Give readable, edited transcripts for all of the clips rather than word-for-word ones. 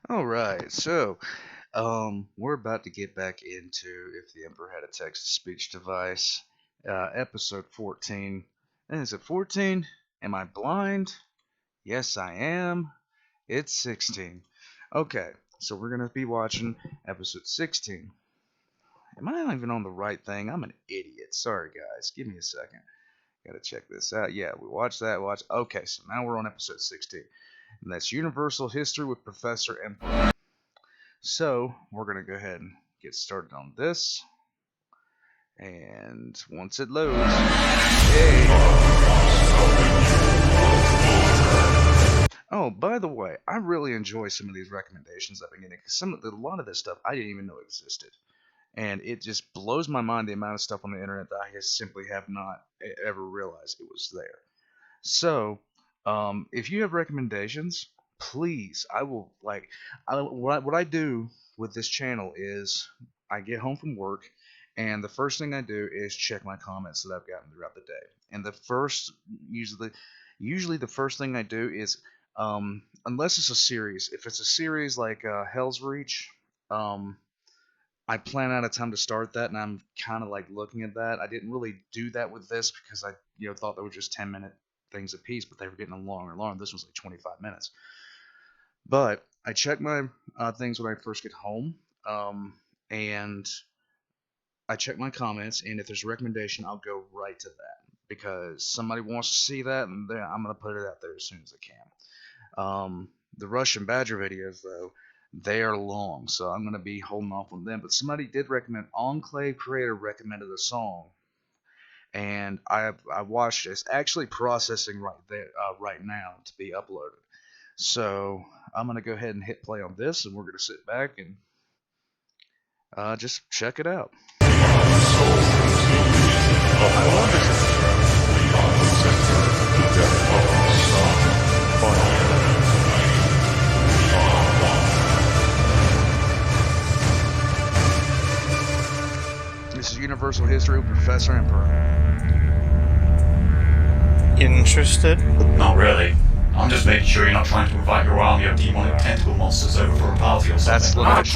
Alright, so we're about to get back into If the Emperor Had a Text-to-Speech Device, episode 14. And is it 14? Am I blind? Yes, I am. It's 16. Okay, so we're going to be watching episode 16. Am I not even on the right thing? I'm an idiot. Sorry, guys. Give me a second. Gotta check this out. Yeah, we watched that. Okay, so now we're on episode 16. And that's Universal History with Professor Emperor. So, we're going to go ahead and get started on this. And once it loads, hey. Oh, by the way, I really enjoy some of these recommendations I've been getting because a lot of this stuff I didn't even know existed. And it just blows my mind the amount of stuff on the internet that I just simply have not ever realized it was there. So, if you have recommendations, please, I will what I do with this channel is I get home from work, and the first thing I do is check my comments that I've gotten throughout the day. And usually the first thing I do is, unless it's a series, if it's a series like Hell's Reach, I plan out a time to start that, and I'm kind of like looking at that. I didn't really do that with this because I thought they were just 10-minute things a piece, but they were getting longer and longer. This was like 25 minutes. But I check my things when I first get home, and I check my comments, and if there's a recommendation, I'll go right to that because somebody wants to see that, and I'm going to put it out there as soon as I can. The Russian Badger videos, though, they are long, so I'm going to be holding off on them. But somebody did recommend, Enclave Creator recommended a song, and I watched it. It's actually processing right now to be uploaded. So I'm going to go ahead and hit play on this, and we're going to sit back and just check it out. I love this is Universal History with Professor Emperor. Interested? Not really. I'm just making sure you're not trying to invite your army of demonic tentacle monsters over for a party or something. That's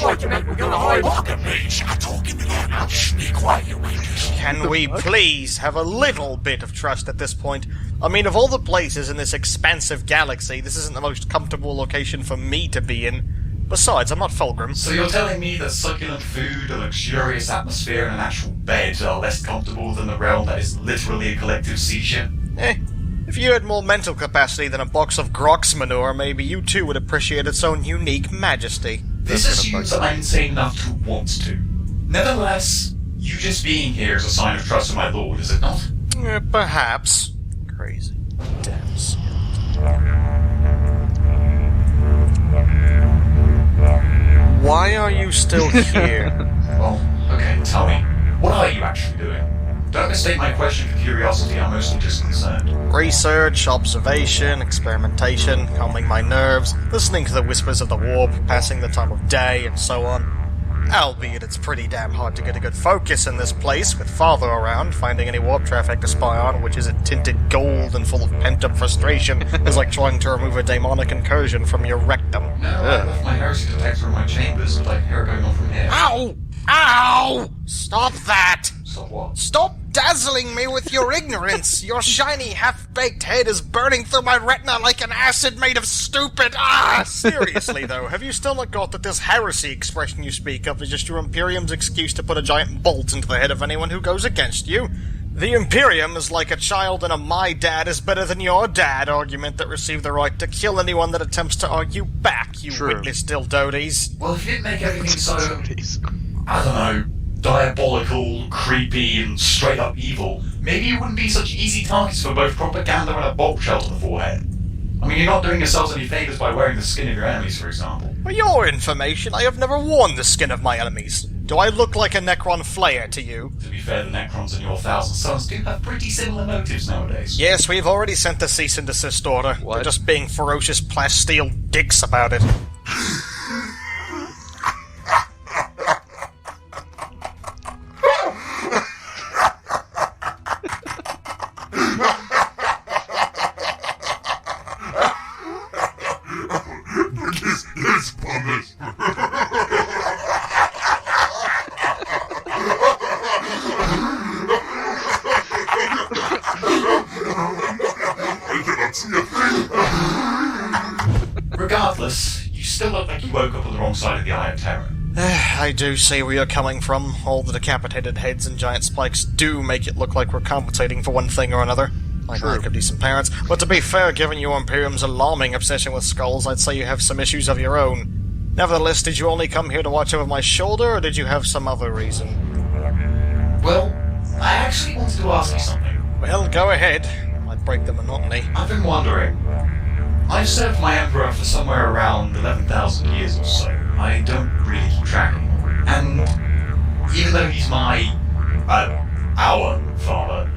Can we please have a little bit of trust at this point? I mean, of all the places in this expansive galaxy, this isn't the most comfortable location for me to be in. Besides, I'm not Fulgrim. So you're telling me that succulent food, a luxurious atmosphere, and an actual bed are less comfortable than the realm that is literally a collective seizure? If you had more mental capacity than a box of Grox manure, maybe you too would appreciate its own unique majesty. This assumes that I'm insane enough to want to. Nevertheless, you just being here is a sign of trust in my lord, is it not? Perhaps. Crazy. Damn skeleton. Why are you still here? Well, okay, tell me. What are you actually doing? Don't mistake my question for curiosity, I'm mostly just concerned. Research, observation, experimentation, calming my nerves, listening to the whispers of the warp, passing the time of day, and so on. Albeit it's pretty damn hard to get a good focus in this place, with Father around. Finding any warp traffic to spy on, which isn't tinted gold and full of pent-up frustration, is like trying to remove a demonic incursion from your rectum. No, I left my heresy detector in my chambers, but I hear it going on from here. Ow! Ow! Stop that! Stop what? Stop dazzling me with your ignorance! Your shiny, half-baked head is burning through my retina like an acid made of stupid... Seriously, though, have you still not got that this heresy expression you speak of is just your Imperium's excuse to put a giant bolt into the head of anyone who goes against you? The Imperium is like a child in a my dad is better than your dad argument that received the right to kill anyone that attempts to argue back, you witless dildodes. Well, if you didn't make everything so... I don't know... diabolical, creepy, and straight-up evil, maybe you wouldn't be such easy targets for both propaganda and a bulb shell to the forehead. I mean, you're not doing yourselves any favours by wearing the skin of your enemies, for example. For your information, I have never worn the skin of my enemies. Do I look like a Necron Flayer to you? To be fair, the Necrons and your Thousand Sons do have pretty similar motives nowadays. Yes, we've already sent the cease and desist order. What? They're just being ferocious plasteel dicks about it. this, on this. I cannot see a thing. Regardless, you still look like you woke up on the wrong side of the Eye of Terror. I do see where you're coming from. All the decapitated heads and giant spikes do make it look like we're compensating for one thing or another. Like lack of decent parents. But to be fair, given your Imperium's alarming obsession with skulls, I'd say you have some issues of your own. Nevertheless, did you only come here to watch over my shoulder, or did you have some other reason? Well, I actually wanted to ask you something. Well, go ahead. I'd break the monotony. I've been wondering. I've served my Emperor for somewhere around 11,000 years or so. I don't really keep track anymore. And even though he's our father,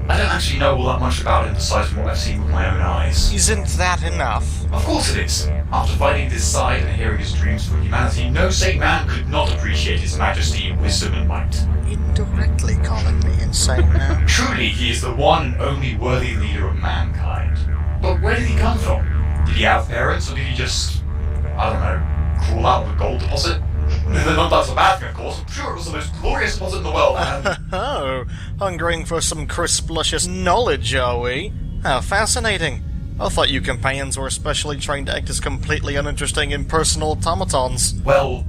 I don't actually know all that much about him besides from what I've seen with my own eyes. Isn't that enough? Of course it is. After fighting this side and hearing his dreams for humanity, no sane man could not appreciate his majesty, wisdom, and might. Indirectly calling me insane now. Truly, he is the one and only worthy leader of mankind. But where did he come from? Did he have parents, or did he just, I don't know, crawl out of a gold deposit? Not that's a bad thing, of course. I'm sure it was the most glorious deposit in the world, man. Oh, hungering for some crisp, luscious knowledge, are we? How fascinating. I thought you companions were specially trained to act as completely uninteresting impersonal automatons. Well,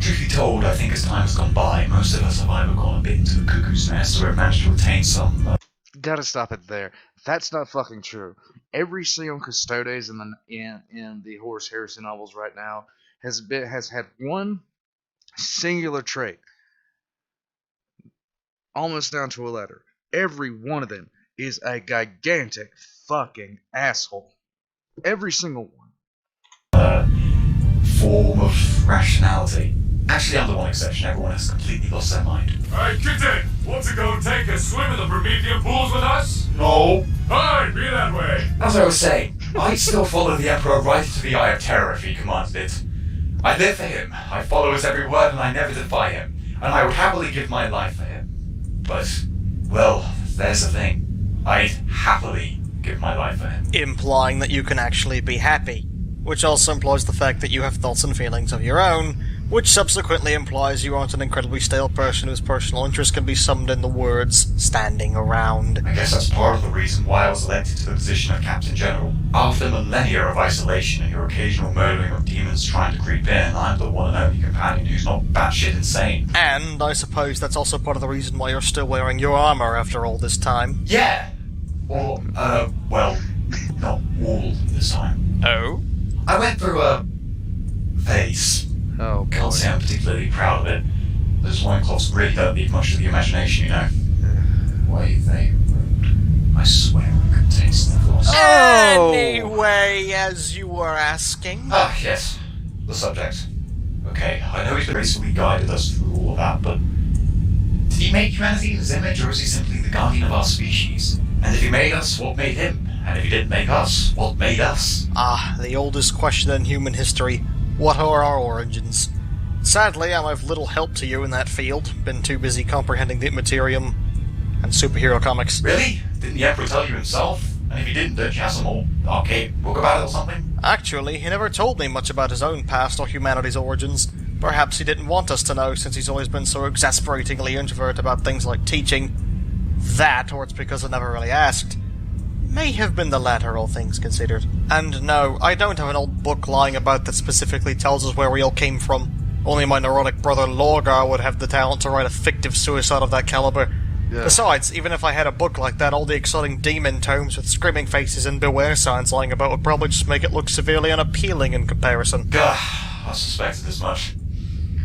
truth be told, I think as time has gone by, most of us have either gone a bit into the cuckoo's nest or have managed to retain some... Gotta stop it there. That's not fucking true. Every single Custodes in the Horus Heresy novels right now has had one singular trait, almost down to a letter. Every one of them is a gigantic fucking asshole. Every single one. form of rationality. Actually, I'm the one exception. Everyone has completely lost their mind. Hey, kitten! Want to go take a swim in the Promethean pools with us? No. Hey, be that way! As I was saying, I'd still follow the Emperor right into the Eye of Terror if he commanded it. I live for him, I follow his every word, and I never defy him, and I would happily give my life for him. But, well, there's the thing. I'd happily give my life for him. Implying that you can actually be happy. Which also implies the fact that you have thoughts and feelings of your own, which subsequently implies you aren't an incredibly stale person whose personal interest can be summed in the words, standing around. I guess that's part of the reason why I was elected to the position of Captain General. After millennia of isolation and your occasional murdering of demons trying to creep in, I'm the one and only companion who's not batshit insane. And I suppose that's also part of the reason why you're still wearing your armor after all this time. Yeah! Or, well, not all this time. Oh? I went through a phase. Oh, boy. Can't say I'm particularly proud of it. Those loincloths really don't leave much to the imagination, you know. The way they rode. I swear I could taste their floss. Anyway, as you were asking... Ah, yes. The subject. Okay, I know he's gracefully guided us through all of that, but... did he make humanity in his image, or is he simply the guardian of our species? And if he made us, what made him? And if he didn't make us, what made us? Ah, the oldest question in human history. What are our origins? Sadly, I'm of little help to you in that field. Been too busy comprehending the Materium and superhero comics. Really? Didn't the Emperor tell you himself? And if he didn't, don't you have some old arcade book about it or something? Actually, he never told me much about his own past or humanity's origins. Perhaps he didn't want us to know, since he's always been so exasperatingly introvert about things like teaching. That, or it's because I never really asked. May have been the latter, all things considered. And no, I don't have an old book lying about that specifically tells us where we all came from. Only my neurotic brother Lorgar would have the talent to write a fictive suicide of that caliber. Yeah. Besides, even if I had a book like that, all the exciting demon tomes with screaming faces and beware signs lying about would probably just make it look severely unappealing in comparison. Gah, I suspected as much.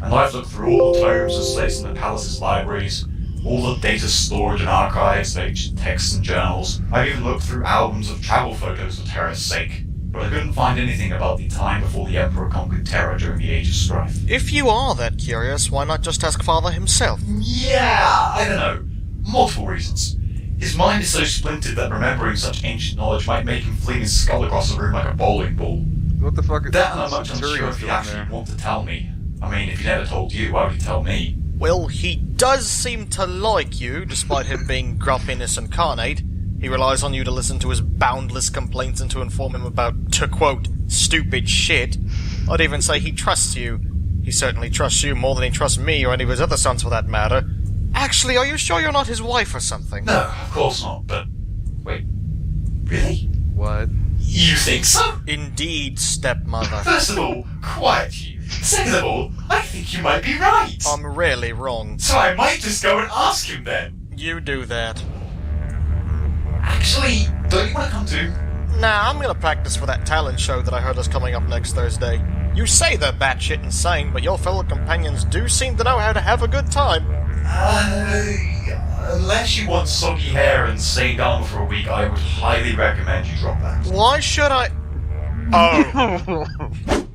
And I've looked through all the tomes and slates in the palace's libraries, all the data stored in archives of ancient texts and journals. I've even looked through albums of travel photos for Terra's sake, but I couldn't find anything about the time before the Emperor conquered Terra during the Age of Strife. If you are that curious, why not just ask Father himself? Yeah, I don't know. Multiple reasons. His mind is so splintered that remembering such ancient knowledge might make him fling his skull across the room like a bowling ball. What the fuck is That, and I'm much Centurion unsure if he'd doing actually there? want to tell me. I mean, if he never told you, why would he tell me? Well, he does seem to like you, despite him being grumpiness incarnate. He relies on you to listen to his boundless complaints and to inform him about, to quote, stupid shit. I'd even say he trusts you. He certainly trusts you more than he trusts me or any of his other sons for that matter. Actually, are you sure you're not his wife or something? No, of course not, but... Wait. Really? What? You think so? Indeed, stepmother. First of all, quiet you. Second of all, I think you might be right. I'm really wrong. So I might just go and ask him then. You do that. Actually, don't you want to come too? Nah, I'm gonna practice for that talent show that I heard is coming up next Thursday. You say they're batshit insane, but your fellow companions do seem to know how to have a good time. Unless you want soggy hair and stay down for a week, I would highly recommend you drop that. Why should I... Oh.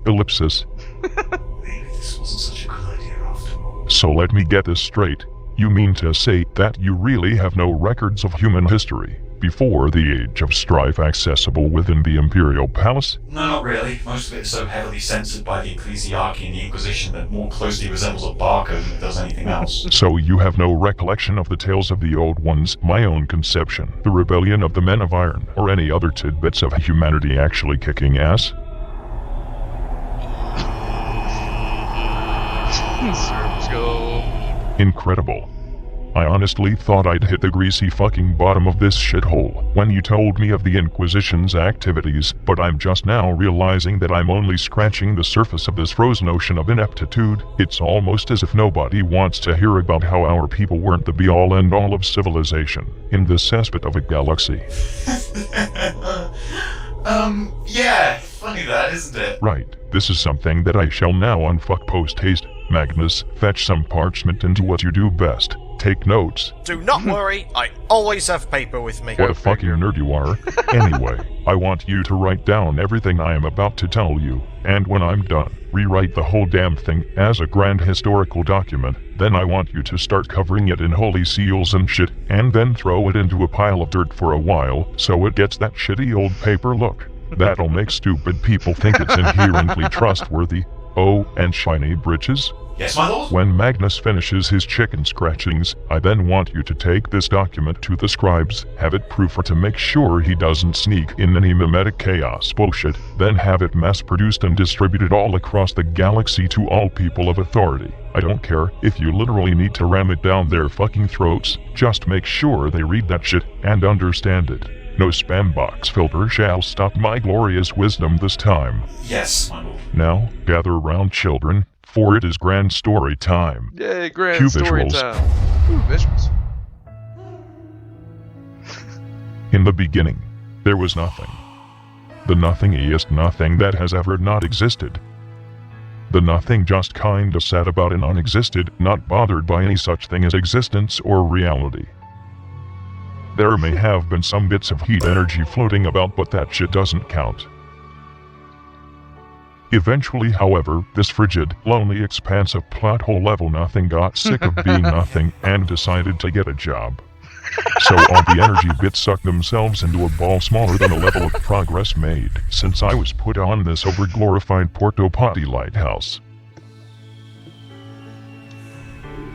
Ellipsis. Maybe this wasn't such a good idea after all. So let me get this straight. You mean to say that you really have no records of human history before the Age of Strife accessible within the Imperial Palace? No, not really. Most of it is so heavily censored by the Ecclesiarchy and the Inquisition that more closely resembles a barcode than it does anything else. So you have no recollection of the tales of the Old Ones, my own conception, the rebellion of the Men of Iron, or any other tidbits of humanity actually kicking ass? Incredible. I honestly thought I'd hit the greasy fucking bottom of this shithole when you told me of the Inquisition's activities, but I'm just now realizing that I'm only scratching the surface of this frozen ocean of ineptitude. It's almost as if nobody wants to hear about how our people weren't the be-all and all of civilization in this cesspit of a galaxy. Yeah, funny that, isn't it? Right, this is something that I shall now unfuck post-haste. Magnus, fetch some parchment and do what you do best. Take notes. Do not worry, I always have paper with me. What a fucking nerd you are. Anyway, I want you to write down everything I am about to tell you, and when I'm done, rewrite the whole damn thing as a grand historical document. Then I want you to start covering it in holy seals and shit, and then throw it into a pile of dirt for a while, so it gets that shitty old paper look. That'll make stupid people think it's inherently trustworthy. Oh, and shiny britches? Yes, my lord? When Magnus finishes his chicken scratchings, I then want you to take this document to the scribes, have it proofed to make sure he doesn't sneak in any mimetic chaos bullshit, then have it mass-produced and distributed all across the galaxy to all people of authority. I don't care if you literally need to ram it down their fucking throats, just make sure they read that shit and understand it. No spam box filter shall stop my glorious wisdom this time. Yes, my lord. Now, gather round, children, for it is grand story time. Yay, grand Cue story visuals. time. Ooh, visuals. In the beginning, there was nothing. The nothingest nothing that has ever not existed. The nothing just kinda sat about and unexisted, not bothered by any such thing as existence or reality. There may have been some bits of heat energy floating about, but that shit doesn't count. Eventually, however, this frigid, lonely expanse of plot hole level nothing got sick of being nothing and decided to get a job. So all the energy bits sucked themselves into a ball smaller than the level of progress made since I was put on this over-glorified Porto Potty lighthouse.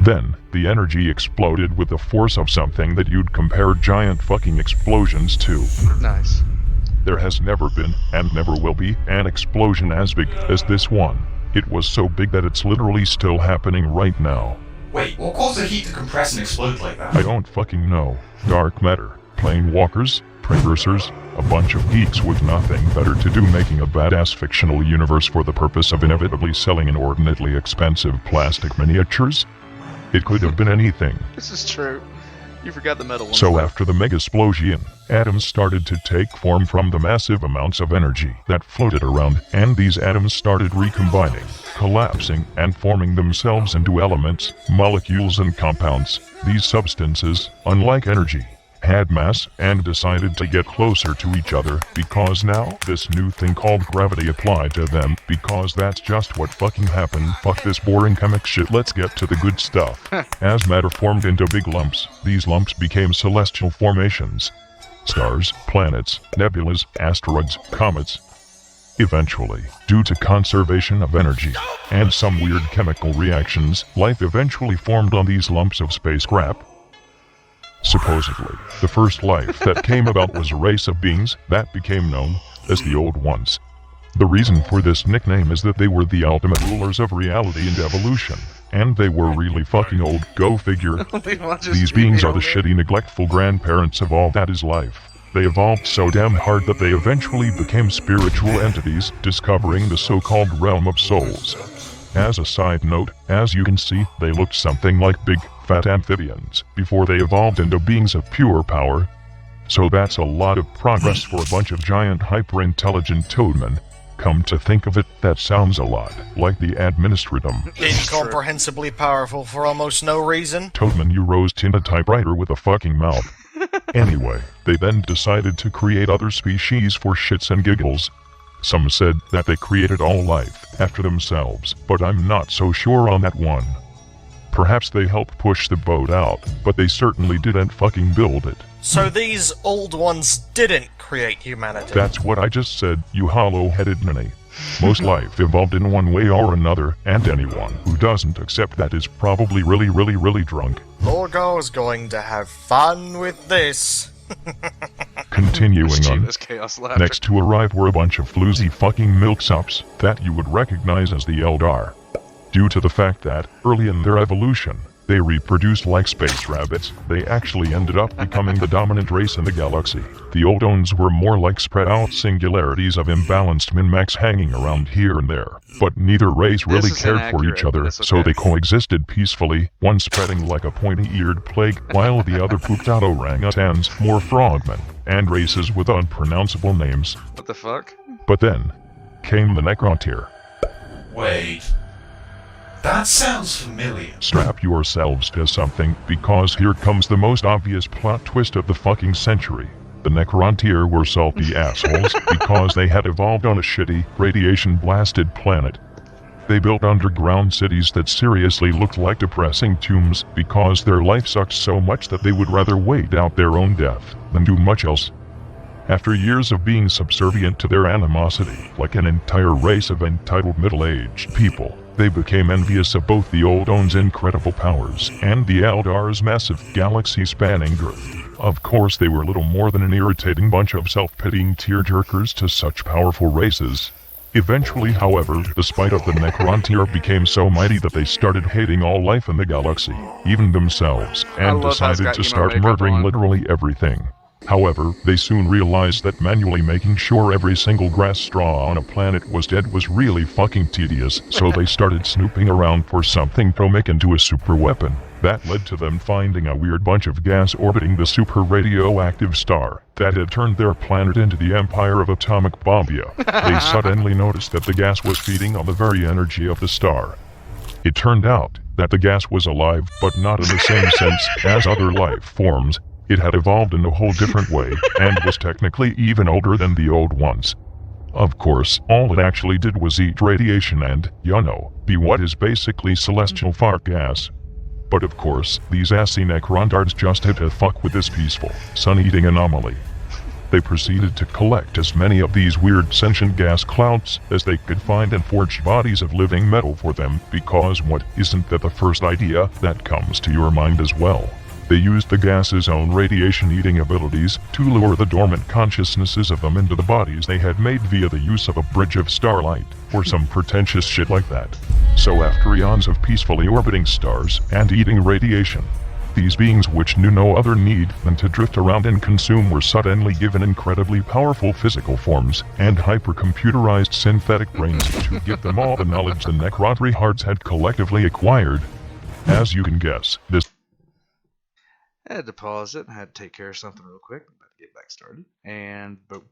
Then, the energy exploded with the force of something that you'd compare giant fucking explosions to. Nice. There has never been, and never will be, an explosion as big as this one. It was so big that it's literally still happening right now. Wait, what caused the heat to compress and explode like that? I don't fucking know. Dark matter, plane walkers, precursors, a bunch of geeks with nothing better to do making a badass fictional universe for the purpose of inevitably selling inordinately expensive plastic miniatures. It could have been anything. This is true. You forgot the metal one. So after the mega-explosion, atoms started to take form from the massive amounts of energy that floated around, and these atoms started recombining, collapsing, and forming themselves into elements, molecules, and compounds. These substances, unlike energy, had mass and decided to get closer to each other because now this new thing called gravity applied to them because that's just what fucking happened. Fuck this boring comic shit, let's get to the good stuff. As matter formed into big lumps, these lumps became celestial formations. Stars, planets, nebulas, asteroids, comets. Eventually, due to conservation of energy and some weird chemical reactions, life eventually formed on these lumps of space scrap. Supposedly, the first life that came about was a race of beings that became known as the Old Ones. The reason for this nickname is that they were the ultimate rulers of reality and evolution, and they were really fucking old, go figure. These beings are the shitty, neglectful grandparents of all that is life. They evolved so damn hard that they eventually became spiritual entities, discovering the so-called realm of souls. As a side note, as you can see, they looked something like big, fat amphibians before they evolved into beings of pure power. So that's a lot of progress for a bunch of giant hyper-intelligent toadmen. Come to think of it, that sounds a lot like the administratum. Incomprehensibly powerful for almost no reason. Toadman, you rose-tinted typewriter with a fucking mouth. Anyway, they then decided to create other species for shits and giggles. Some said that they created all life after themselves, but I'm not so sure on that one. Perhaps they helped push the boat out, but they certainly didn't fucking build it. So these Old Ones didn't create humanity? That's what I just said, you hollow-headed ninny. Most life evolved in one way or another, and anyone who doesn't accept that is probably really drunk. Lorgo's going to have fun with this. Continuing on, This chaos laughter. next to arrive were a bunch of floozy fucking milksops that you would recognize as the Eldar. Due to the fact that, early in their evolution, they reproduced like space rabbits, they actually ended up becoming the dominant race in the galaxy. The Old Ones were more like spread-out singularities of imbalanced min-max hanging around here and there. But neither race really is cared for each inaccurate, other, but it's so okay. they coexisted peacefully, one spreading like a pointy-eared plague, while the other pooped out orangutans, more frogmen, and races with unpronounceable names. What the fuck? But then came the Necrontyr. Wait. That sounds familiar. Strap yourselves to something, because here comes the most obvious plot twist of the fucking century. The Necrontyr were salty assholes because they had evolved on a shitty, radiation-blasted planet. They built underground cities that seriously looked like depressing tombs because their life sucked so much that they would rather wait out their own death than do much else. After years of being subservient to their animosity, like an entire race of entitled middle-aged people, they became envious of both the Old Ones' incredible powers and the Eldar's massive galaxy-spanning girth. Of course, they were little more than an irritating bunch of self-pitying tearjerkers to such powerful races. Eventually, however, the spite of the Necrontyr became so mighty that they started hating all life in the galaxy, even themselves, and love how it's decided got to emo start makeup murdering on. literally everything. However, they soon realized that manually making sure every single grass straw on a planet was dead was really fucking tedious, so they started snooping around for something to make into a super weapon. That led to them finding a weird bunch of gas orbiting the super radioactive star that had turned their planet into the empire of atomic bombia. They suddenly noticed that the gas was feeding on the very energy of the star. It turned out that the gas was alive, but not in the same sense as other life forms. It had evolved in a whole different way, and was technically even older than the Old Ones. Of course, all it actually did was eat radiation and, be what is basically celestial fart gas. But of course, these assy Necrondards just had to fuck with this peaceful, sun-eating anomaly. They proceeded to collect as many of these weird sentient gas clouds as they could find and forge bodies of living metal for them, because what isn't that the first idea that comes to your mind as well? They used the gas's own radiation-eating abilities to lure the dormant consciousnesses of them into the bodies they had made via the use of a bridge of starlight, or some pretentious shit like that. So after eons of peacefully orbiting stars and eating radiation, these beings which knew no other need than to drift around and consume were suddenly given incredibly powerful physical forms and hypercomputerized synthetic brains to give them all the knowledge the Necrontyr hearts had collectively acquired. As you can guess, this I had to pause it. I had to take care of something real quick. About to get back started. And boom.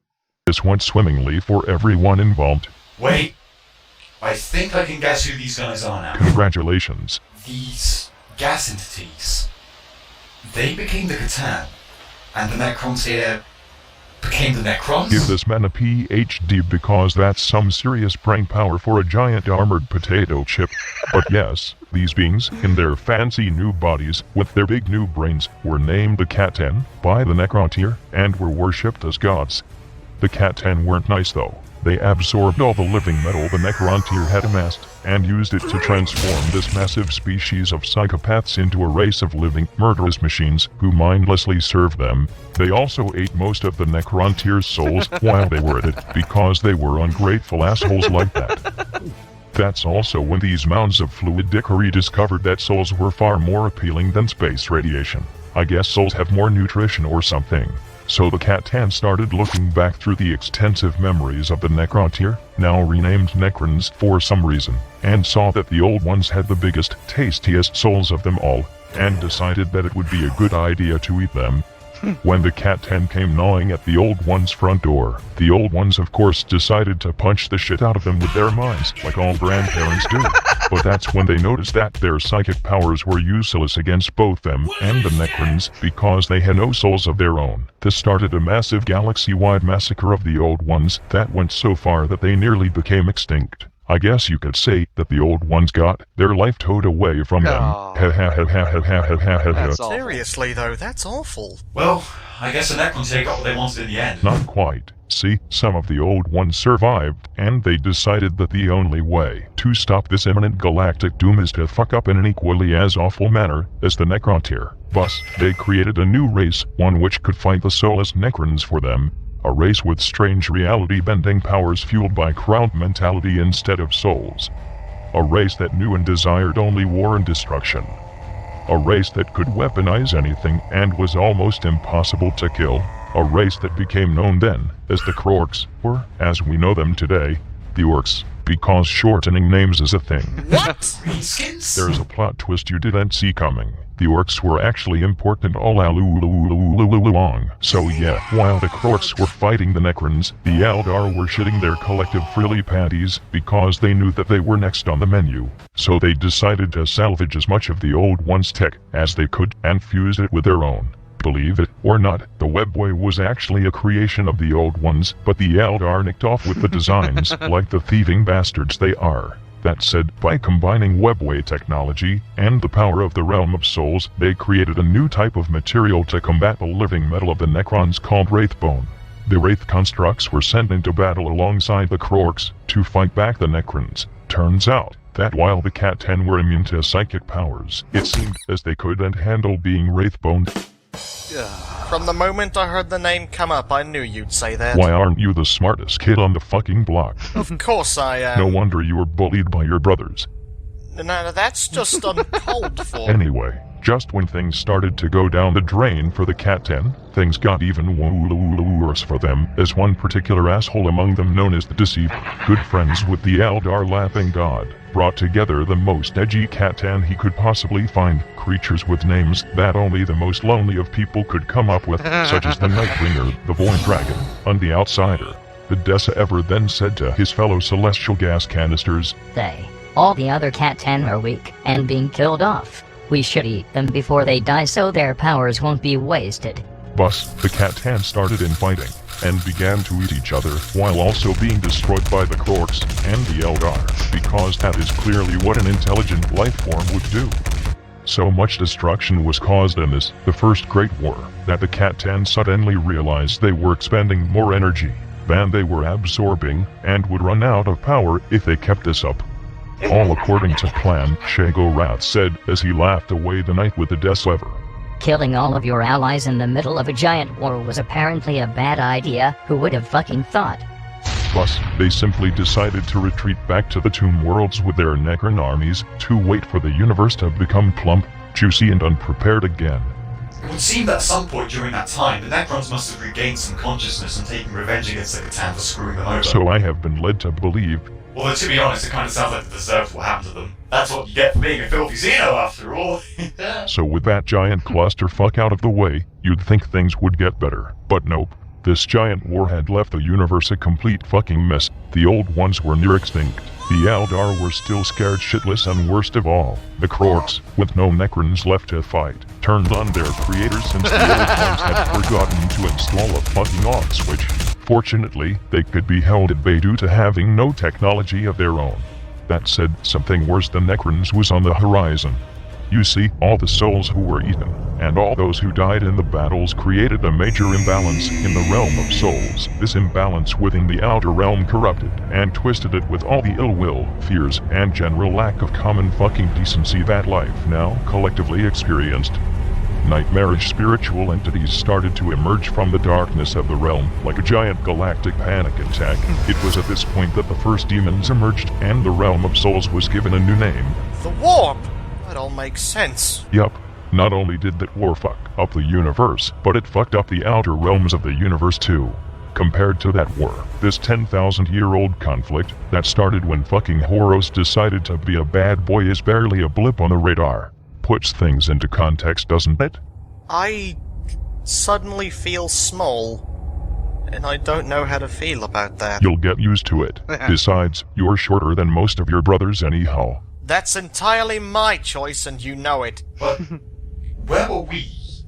went swimmingly for everyone involved. Wait. I think I can guess who these guys are now. Congratulations. These gas entities. They became the Catan, and the Necrons here became the Necrons? Give this man a PhD because that's some serious brain power for a giant armored potato chip. But yes, these beings, in their fancy new bodies, with their big new brains, were named the Catan by the Necrontyr, and were worshipped as gods. The Catan weren't nice though. They absorbed all the living metal the Necrontyr had amassed, and used it to transform this massive species of psychopaths into a race of living, murderous machines who mindlessly served them. They also ate most of the Necrontyr's souls while they were at it, because they were ungrateful assholes like that. That's also when these mounds of fluid dickery discovered that souls were far more appealing than space radiation. I guess souls have more nutrition or something. So the Catan started looking back through the extensive memories of the Necrontyr, now renamed Necrons for some reason, and saw that the Old Ones had the biggest, tastiest souls of them all, and decided that it would be a good idea to eat them. When the Catan came gnawing at the Old Ones' front door, the Old Ones of course decided to punch the shit out of them with their minds, like all grandparents do. But that's when they noticed that their psychic powers were useless against both them and the Necrons, because they had no souls of their own. This started a massive galaxy-wide massacre of the Old Ones that went so far that they nearly became extinct. I guess you could say that the Old Ones got their life towed away from them. That's awful. Seriously, though, that's awful. Well, I guess the Necrons got what they wanted in the end. Not quite. See, some of the Old Ones survived, and they decided that the only way to stop this imminent galactic doom is to fuck up in an equally as awful manner as the Necrontyr. Thus, they created a new race, one which could fight the soulless Necrons for them. A race with strange reality-bending powers fueled by crowd mentality instead of souls. A race that knew and desired only war and destruction. A race that could weaponize anything and was almost impossible to kill. A race that became known then as the Orks, or, as we know them today, the Orks, because shortening names is a thing. What? Greenskins? There's a plot twist you didn't see coming. The Orks were actually important all along. So yeah, while the Orks were fighting the Necrons, the Eldar were shitting their collective frilly panties because they knew that they were next on the menu. So they decided to salvage as much of the Old Ones' tech as they could and fuse it with their own. Believe it or not, the Webboy was actually a creation of the Old Ones, but the Eldar nicked off with the designs, like the thieving bastards they are. That said, by combining Webway technology and the power of the Realm of Souls, they created a new type of material to combat the living metal of the Necrons called Wraithbone. The Wraith constructs were sent into battle alongside the Orks to fight back the Necrons. Turns out that while the Catan were immune to psychic powers, it seemed as they couldn't handle being Wraithboned. From the moment I heard the name come up, I knew you'd say that. Why aren't you the smartest kid on the fucking block? Of course I am. No wonder you were bullied by your brothers. No, that's just uncalled for. Anyway, just when things started to go down the drain for the Catan, things got even worse for them, as one particular asshole among them known as the Deceived, good friends with the Eldar Laughing God, brought together the most edgy Catan he could possibly find, creatures with names that only the most lonely of people could come up with, such as the Nightbringer, the Void Dragon, and the Outsider. The Dessa Ever then said to his fellow celestial gas canisters, All the other Catan are weak and being killed off. We should eat them before they die so their powers won't be wasted. Thus, the Catan started infighting, and began to eat each other, while also being destroyed by the Orks and the Eldar, because that is clearly what an intelligent life form would do. So much destruction was caused in this, the First Great War, that the Catan suddenly realized they were expending more energy than they were absorbing, and would run out of power if they kept this up. All according to plan, Shagorath said as he laughed away the night with the Decever. Killing all of your allies in the middle of a giant war was apparently a bad idea. Who would have fucking thought? Thus, they simply decided to retreat back to the Tomb Worlds with their Necron armies to wait for the universe to become plump, juicy and unprepared again. It would seem that at some point during that time, the Necrons must have regained some consciousness and taken revenge against the Catan for screwing them over. So I have been led to believe. Although, to be honest, it kind of sounds like they deserved what happened to them. That's what you get for being a filthy Xeno, after all. So with that giant clusterfuck out of the way, you'd think things would get better. But nope. This giant war had left the universe a complete fucking mess. The Old Ones were near extinct. The Eldar were still scared shitless, and worst of all, the Orks, with no Necrons left to fight, turned on their creators since the Old Ones had forgotten to install a fucking on switch. Fortunately, they could be held at bay due to having no technology of their own. That said, something worse than Necrons was on the horizon. You see, all the souls who were eaten, and all those who died in the battles created a major imbalance in the realm of souls. This imbalance within the outer realm corrupted and twisted it with all the ill will, fears, and general lack of common fucking decency that life now collectively experienced. Nightmarish spiritual entities started to emerge from the darkness of the realm, like a giant galactic panic attack. It was at this point that the first demons emerged, and the realm of souls was given a new name. The warp! That all makes sense. Yup. Not only did that war fuck up the universe, but it fucked up the outer realms of the universe too. Compared to that war, this 10,000-year-old conflict that started when fucking Horus decided to be a bad boy is barely a blip on the radar. Puts things into context, doesn't it? I suddenly feel small, and I don't know how to feel about that. You'll get used to it. Besides, you're shorter than most of your brothers anyhow. That's entirely my choice, and you know it. But where were we,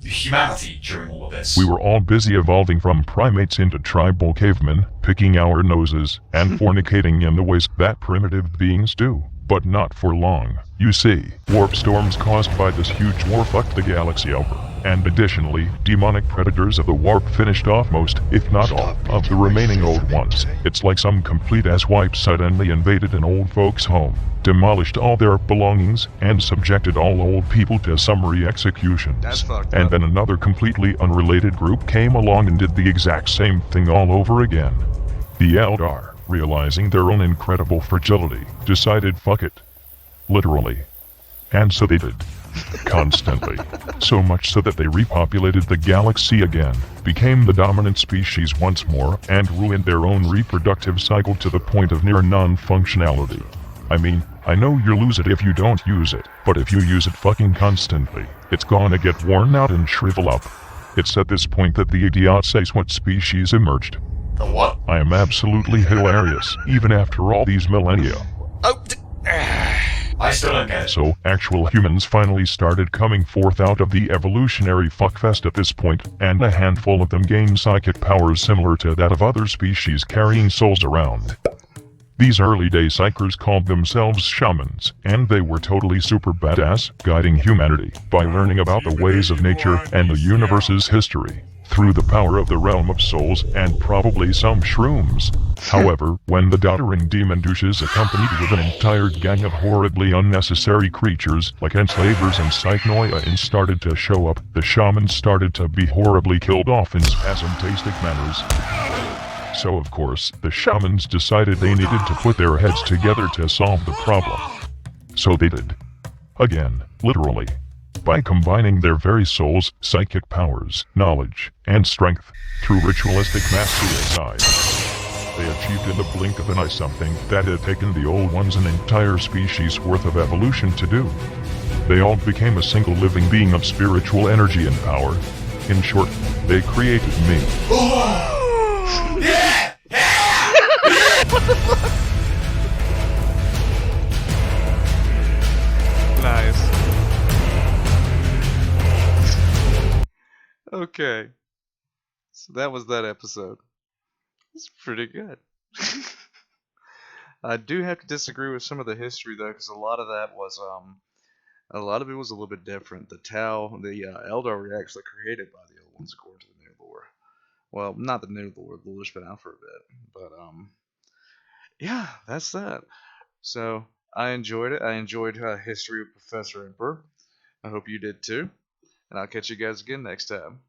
humanity, during all of this? We were all busy evolving from primates into tribal cavemen, picking our noses, and fornicating in the ways that primitive beings do. But not for long. You see, warp storms caused by this huge war fucked the galaxy over. And additionally, demonic predators of the warp finished off most, if not all, of the remaining old ones. It's like some complete-ass wipe suddenly invaded an old folks' home, demolished all their belongings, and subjected all old people to summary executions. That's fucked And up. then another completely unrelated group came along and did the exact same thing all over again. The Eldar, realizing their own incredible fragility, decided fuck it. Literally. And so they did. Constantly. So much so that they repopulated the galaxy again, became the dominant species once more, and ruined their own reproductive cycle to the point of near non-functionality. I mean, I know you'll lose it if you don't use it, but if you use it fucking constantly, it's gonna get worn out and shrivel up. It's at this point that the idiot says what species emerged. The what? I am absolutely hilarious, even after all these millennia. Oh, I still don't get it. So, actual humans finally started coming forth out of the evolutionary fuckfest at this point, and a handful of them gained psychic powers similar to that of other species carrying souls around. These early day psychers called themselves shamans, and they were totally super badass, guiding humanity by learning about the ways of nature and the universe's history, through the power of the realm of souls and probably some shrooms. However, when the doddering demon douches accompanied with an entire gang of horribly unnecessary creatures like enslavers and psychnoia started to show up, the shamans started to be horribly killed off in spasmtastic manners. So of course, the shamans decided they needed to put their heads together to solve the problem. So they did. Again, literally. By combining their very souls, psychic powers, knowledge, and strength, through ritualistic mass suicide. They achieved in the blink of an eye something that had taken the Old Ones an entire species worth of evolution to do. They all became a single living being of spiritual energy and power. In short, they created me. Yeah! Nice. Okay. So that was that episode. It's pretty good. I do have to disagree with some of the history though, because a lot of that was a lot of it was a little bit different. The Tau, the Eldar were actually created by the Old Ones according to the new lore. Well, not the new lore. The lore's been out for a bit, but yeah, that's that. So I enjoyed it. I enjoyed History of Professor Emperor. I hope you did too. And I'll catch you guys again next time.